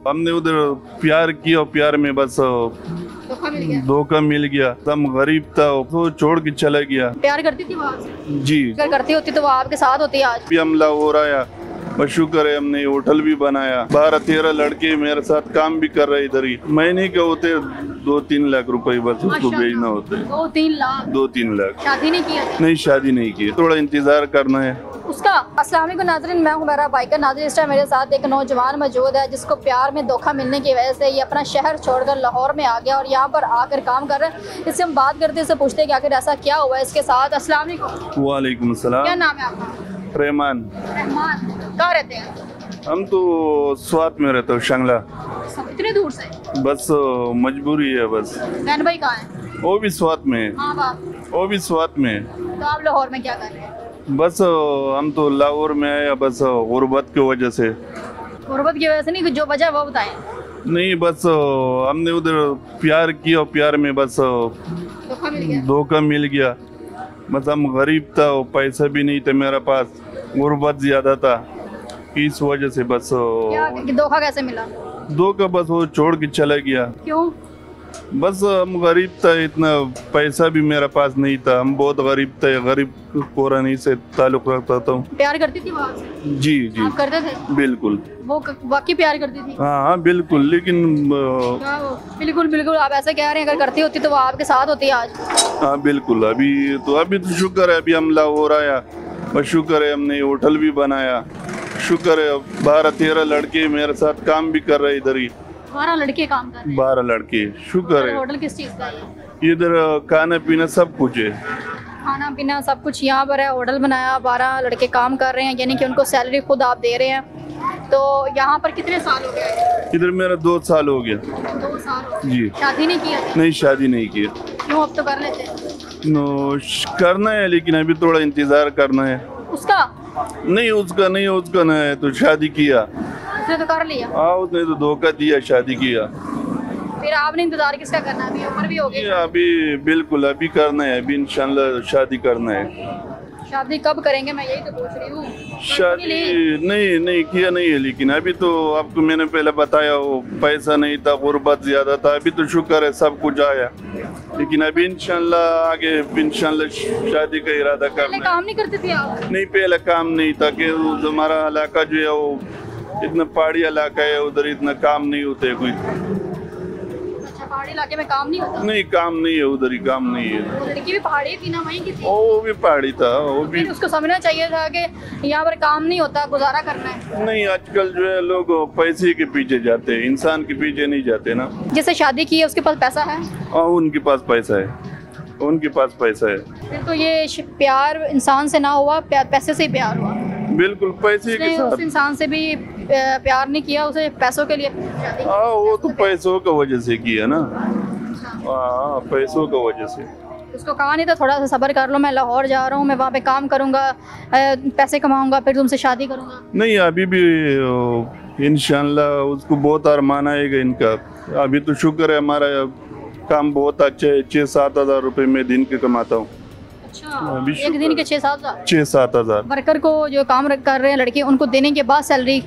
हमने उधर प्यार किया, प्यार में बस धोखा मिल गया। हम गरीब था, तो छोड़ के चला गया। प्यार करती थी वहाँ से? जी, अगर करती होती तो वो आपके साथ होती आज। भी हम लाहौर आया, बस शुक्र है हमने होटल भी बनाया। 12-13 लड़के मेरे साथ काम भी कर रहे इधर ही। महीने के होते 2-3 लाख रुपए बस उसको भेजना होते। 2-3 लाख? 2-3 लाख। शादी नहीं किया? नहीं, शादी नहीं की, थोड़ा इंतजार करना है उसका। अस्सलाम वालेकुम नाज़रीन, मैं हूं मेरा बाइकर नाज़रीन। इस टाइम मेरे साथ एक नौजवान मौजूद है जिसको प्यार में धोखा मिलने की वजह से ये अपना शहर छोड़कर लाहौर में आ गया और यहाँ पर आकर काम कर रहे हैं। इससे हम बात करते हैं, इससे पूछते हैं कि आखिर ऐसा क्या हुआ है इसके साथ। अस्सलाम वालेकुम। वालेकुम सलाम। क्या नाम है आपका? रहमान। रहमान, कहाँ रहते हैं? हम तो स्वात में रहते हो, शंगला। इतने दूर से? बस मजबूरी है बस। बहन भाई कहाँ है? वो भी स्वात में है। हाँ बाप। वो भी स्वात में है। तो आप लाहौर में क्या कर रहे हैं? बस हम तो लाहौर में आए बस गुर्बत की वजह से। गुर्बत की वजह से नहीं, जो वजह वो बताएं। नहीं, बस हमने उधर प्यार किया, प्यार में बस धोखा मिल गया। धोखा मिल गया। बस हम गरीब था, पैसा भी नहीं था मेरे पास, गुर्बत ज्यादा था, इस वजह से बस। क्या धोखा कैसे मिला? धोखा बस वो छोड़ के चला गया। क्यों? बस हम गरीब था, इतना पैसा भी मेरे पास नहीं था। हम बहुत गरीब थे, गरीब कोरानी से ताल्लुक रखता था। प्यार करती थी वहाँ से? जी जी, आप करते थे? बिल्कुल। वो वाकई प्यार करती थी? हाँ बिल्कुल, लेकिन बिल्कुल बिल्कुल आप ऐसा कह रहे हैं, अगर करती होती तो वो आपके साथ होती आज। हाँ बिल्कुल। अभी तो शुक्र है, अभी हम लाहौर आया, बस शुक्र है हमने होटल भी बनाया। शुक्र है 12-13 लड़के मेरे साथ काम भी कर रहे इधर ही। 12 लड़के काम कर रहे हैं? 12 लड़के, शुक्र है। होटल किस चीज़ का है? इधर खाना पीना सब कुछ है। खाना पीना सब कुछ यहाँ पर है, होटल बनाया, 12 लड़के काम कर रहे हैं, यानी कि उनको सैलरी खुद आप दे रहे हैं। तो यहाँ पर कितने साल हो गए? इधर मेरा 2 साल हो गया। 2 साल हो गए। जी। शादी नहीं की? नहीं, शादी नहीं की। क्यों? अब तो कर लेते। नो, करना है लेकिन अभी थोड़ा इंतजार करना है। उसका? नहीं, उसका नहीं, उसका नहीं तो शादी किया। उसने तो कर लिया। हाँ, उसने तो धोखा दिया, शादी किया। फिर आपने इंतजार किसका करना? अभी उम्र भी हो गई। अभी बिल्कुल अभी करना है, अभी इंशाल्लाह शादी करना है। शादी कब करेंगे, मैं यही तो पूछ रही हूँ। शादी नहीं किया नहीं है, लेकिन अभी तो आपको मैंने पहले बताया वो पैसा नहीं था, गुर्बत ज्यादा था। अभी तो शुक्र है सब कुछ आया, लेकिन अभी इंशाल्लाह आगे इंशाल्लाह शादी का इरादा करना है। काम नहीं करते थे आप? नहीं, पहले काम नहीं था कि हमारा इलाका जो है वो इतना पहाड़ी इलाका है, उधर इतना काम नहीं होते कोई। अच्छा, पहाड़ी इलाके में काम नहीं होता? नहीं, काम नहीं है उधर ही, काम नहीं है। वो लड़की भी पहाड़ी थी ना, वहीं की थी? वो भी पहाड़ी था, वो भी। फिर उसको समझना चाहिए था कि यहाँ पर काम नहीं होता, गुजारा करना है। नहीं, आजकल जो है लोग पैसे के पीछे जाते हैं, इंसान के पीछे नहीं जाते ना। जिससे शादी की है उसके पास पैसा है? हाँ, उनके पास पैसा है, उनके पास पैसा है। फिर तो ये प्यार इंसान से ना हुआ, पैसे से ही प्यार हुआ। बिल्कुल, पैसे के साथ। उस इंसान से भी प्यार नहीं किया, उसे पैसों के लिए शादी की। हाँ, वो तो पैसों का वजह से किया ना। हाँ, पैसों का वजह से। उसको कहा नहीं था थोड़ा सा सब्र कर लो, मैं लाहौर जा रहा हूँ, मैं वहाँ पे काम करूँगा, पैसे कमाऊँगा, फिर तुमसे शादी करूँगा? नहीं, अभी भी इंशाल्लाह उसको बहुत अरमान आएगा इनका। अभी तो शुक्र है हमारा काम बहुत अच्छा है, 6-7 हज़ार रुपये में दिन के कमाता हूँ। अच्छा, एक दिन के 6-7 हज़ार? 6-7 हज़ार। वर्कर को जो काम कर रहे हैं लड़के, उनको देने के बाद सैलरी?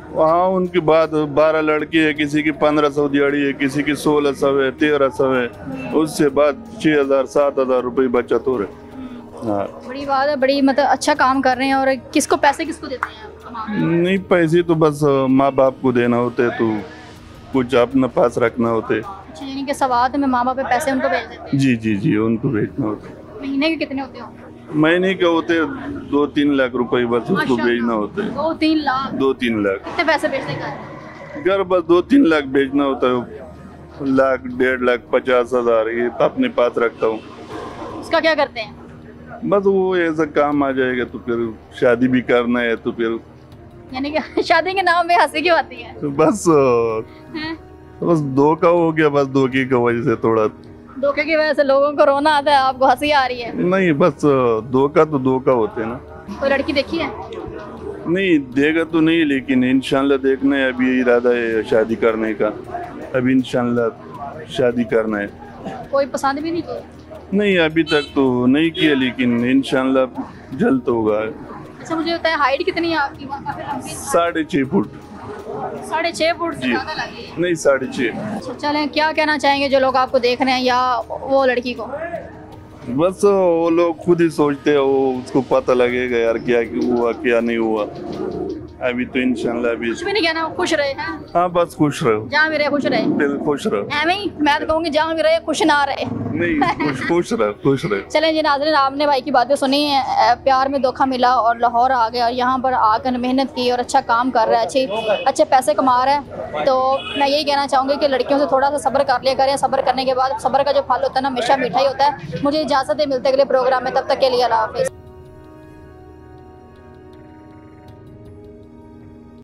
हाँ, उनके बाद 12 लड़के है, किसी की 1500 दिहाड़ी है, किसी की 1600 है, 1300 है, उससे बाद 6,000-7,000 रुपये बचत हो रहे। हाँ, बड़ी बात है, बड़ी मतलब अच्छा काम कर रहे हैं। और किसको पैसे किसको देते हैं आप? नहीं, पैसे तो बस माँ बाप को देना होते, तो कुछ अपने पास रखना होते। अच्छा, यानी कि सवाद में माँ बाप पैसे उनको भेज देते हैं? जी जी जी, उनको भेजना होता। महीने के कितने होते हो? महीने के होते 2-3 लाख रुपए बस उसको भेजना होता है। 2-3 लाख? 2-3 लाख। कितने पैसे भेजते हैं घर बस 2-3 लाख भेजना होता है। लाख, 1.5 लाख, 50,000 ये अपने पास रखता हूँ। उसका क्या करते हैं? बस वो ऐसा काम आ जाएगा तो फिर शादी भी करना है तो फिर यानी कि शादी के नाम पे हंसी क्यों आती है? तो बस धोखा हो गया, बस धोखे की वजह से थोड़ा। धोखे की वजह से लोगों को रोना आता है, आपको हंसी आ रही है? नहीं, बस धोखा तो धोखा होते ना। कोई लड़की देखी है? नहीं, देगा तो नहीं, लेकिन इंशाल्लाह देखना है। अभी इरादा है शादी करने का, अभी इंशाल्लाह शादी करना है। कोई पसंद भी नहीं की? नहीं, अभी तक तो नहीं किया, लेकिन इंशाल्लाह जल्द होगा। अच्छा, मुझे बताया हाइट कितनी है आपकी? 6.5 फुट। 6.5 फुट से जी। ज़्यादा लगी है। नहीं 6.5। अच्छा, चलें, क्या कहना चाहेंगे जो लोग आपको देख रहे हैं या वो लड़की को? बस वो लोग खुद ही सोचते हैं, वो उसको पता लगेगा यार क्या हुआ क्या नहीं हुआ। अभी तो इंशाल्लाह अभी कुछ भी नहीं कहना, खुश रहे हैं, हाँ बस खुश रहो, जहाँ भी रहे खुश रहे। दिल खुश रहो। एवं ही मैं तो कहूँगी जहाँ भी रहे खुश ना रहे। नहीं खुश रहो, खुश रहो। चलें जी नाज़रीन, आपने भाई की बातें सुनी है, प्यार में धोखा मिला और लाहौर आ गया और यहाँ पर आकर मेहनत की और अच्छा काम कर रहा है, अच्छे पैसे कमा रहा है। तो मैं यही कहना चाहूँगी कि लड़कियों से थोड़ा सा सब्र कर लिया करें, सब्र करने के बाद सब्र का जो फल होता है ना हमेशा मीठा ही होता है। मुझे इजाज़त है, मिलते अगले प्रोग्राम में, तब तक के लिए अल्लाह हाफ़िज़।